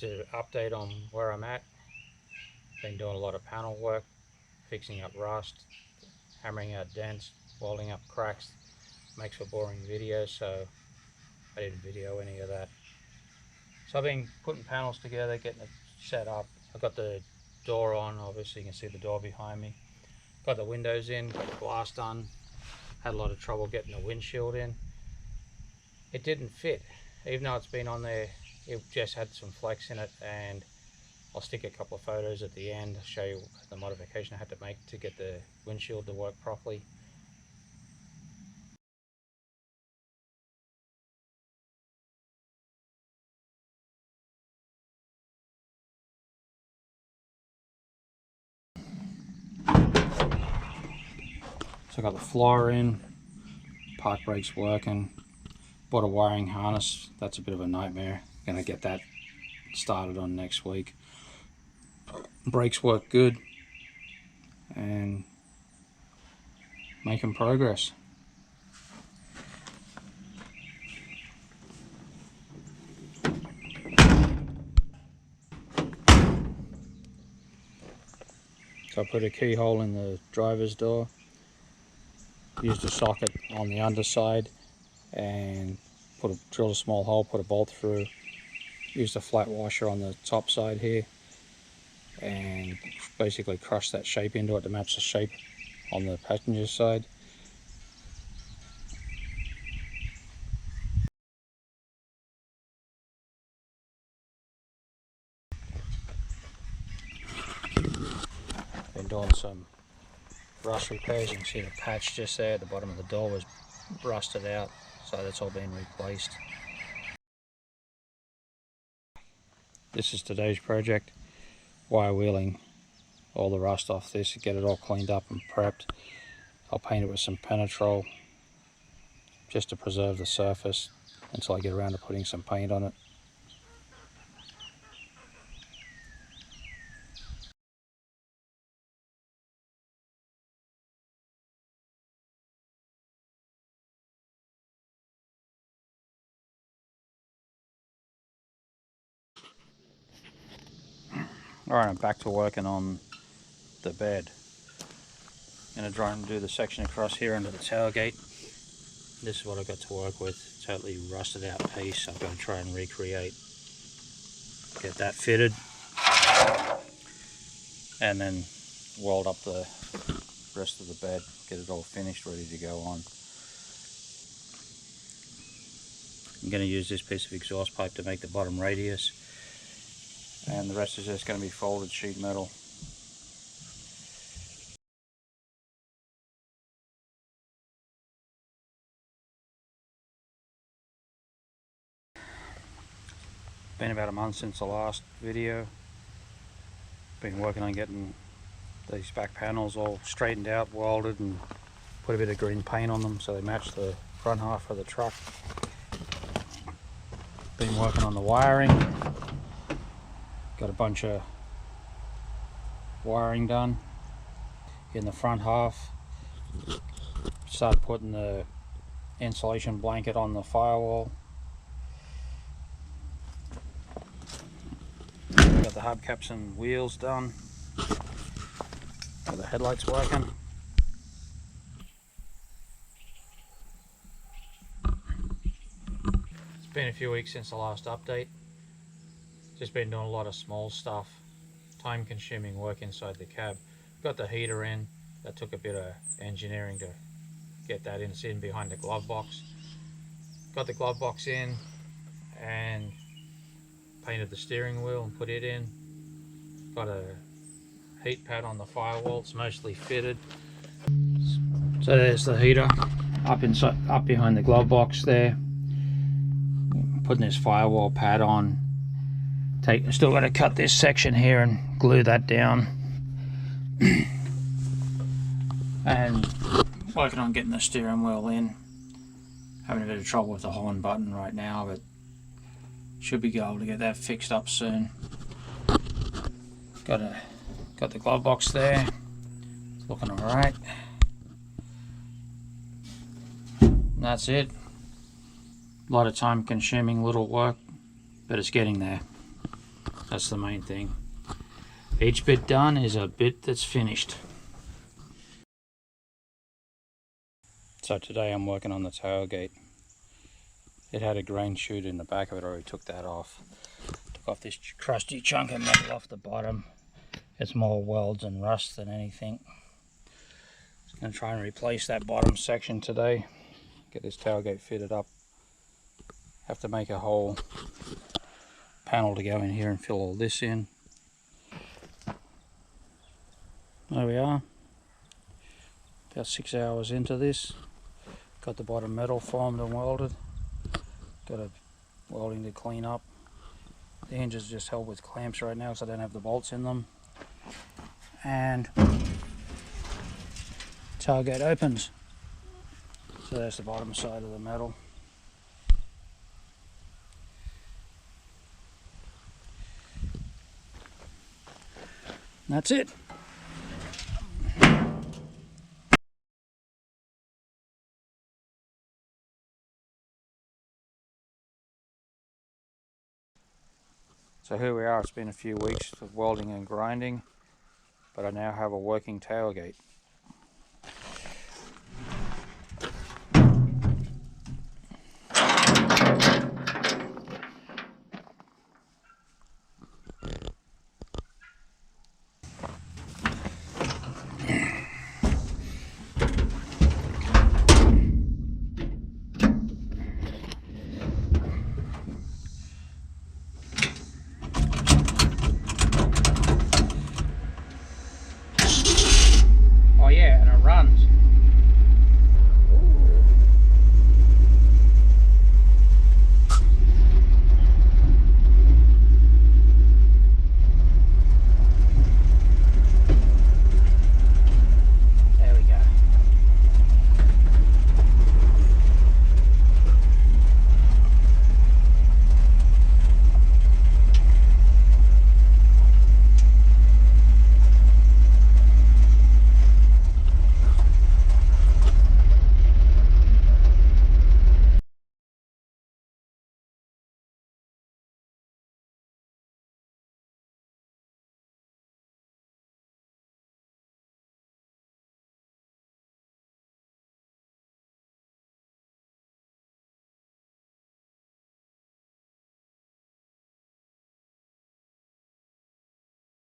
Just an update on where I'm at. Been doing a lot of panel work, fixing up rust, hammering out dents, welding up cracks. Makes for boring videos, so I didn't video any of that. So I've been putting panels together, getting it set up. I've got the door on, obviously you can see the door behind me. Got the windows in, got the glass done. Had a lot of trouble getting the windshield in. It didn't fit, even though it's been on there. It just had some flex in it, and I'll stick a couple of photos at the end, show you the modification I had to make to get the windshield to work properly. So I got the floor in, park brakes working, bought a wiring harness. That's a bit of a nightmare. Gonna get that started on next week. Brakes work good and making progress. So I put a keyhole in the driver's door, used a socket on the underside and drilled a small hole, put a bolt through, used a flat washer on the top side here and basically crushed that shape into it to match the shape on the passenger side. Been doing some rust repairs. You can see the patch just there at the bottom of the door was rusted out, so that's all been replaced. This is today's project, wire wheeling all the rust off this, get it all cleaned up and prepped. I'll paint it with some Penetrol just to preserve the surface until I get around to putting some paint on it. Alright, I'm back to working on the bed. I'm going to try and do the section across here under the tailgate. This is what I've got to work with. Totally rusted out piece. I'm going to try and recreate. Get that fitted. And then weld up the rest of the bed. Get it all finished, ready to go on. I'm going to use this piece of exhaust pipe to make the bottom radius. And the rest is just going to be folded sheet metal. Been about a month since the last video. Been working on getting these back panels all straightened out, welded, and put a bit of green paint on them so they match the front half of the truck. Been working on the wiring. Got a bunch of wiring done in the front half. Started putting the insulation blanket on the firewall. Got the hubcaps and wheels done. Got the headlights working. It's been a few weeks since the last update. Just been doing a lot of small stuff, time consuming work inside the cab. Got the heater in. That took a bit of engineering to get that in. It's in behind the glove box. Got the glove box in and painted the steering wheel and put it in. Got a heat pad on the firewall. It's mostly fitted. So there's the heater up behind the glove box there. Putting this firewall pad on. Still got to cut this section here and glue that down. And working on getting the steering wheel in. Having a bit of trouble with the horn button right now, but should be able to get that fixed up soon. Got the glove box there. It's looking alright. That's it. A lot of time consuming little work, but it's getting there. That's the main thing. Each bit done is a bit that's finished. So today I'm working on the tailgate. It had a grain chute in the back of it, I already took that off. Took off this crusty chunk of metal off the bottom. It's more welds and rust than anything. Just going to try and replace that bottom section today. Get this tailgate fitted up. Have to make a whole panel to go in here and fill all this in. There we are. About 6 hours into this. Got the bottom metal formed and welded. Got a welding to clean up. The hinges just held with clamps right now, so I don't have the bolts in them. And tailgate opens. So that's the bottom side of the metal. And that's it. So here we are. It's been a few weeks of welding and grinding, but I now have a working tailgate.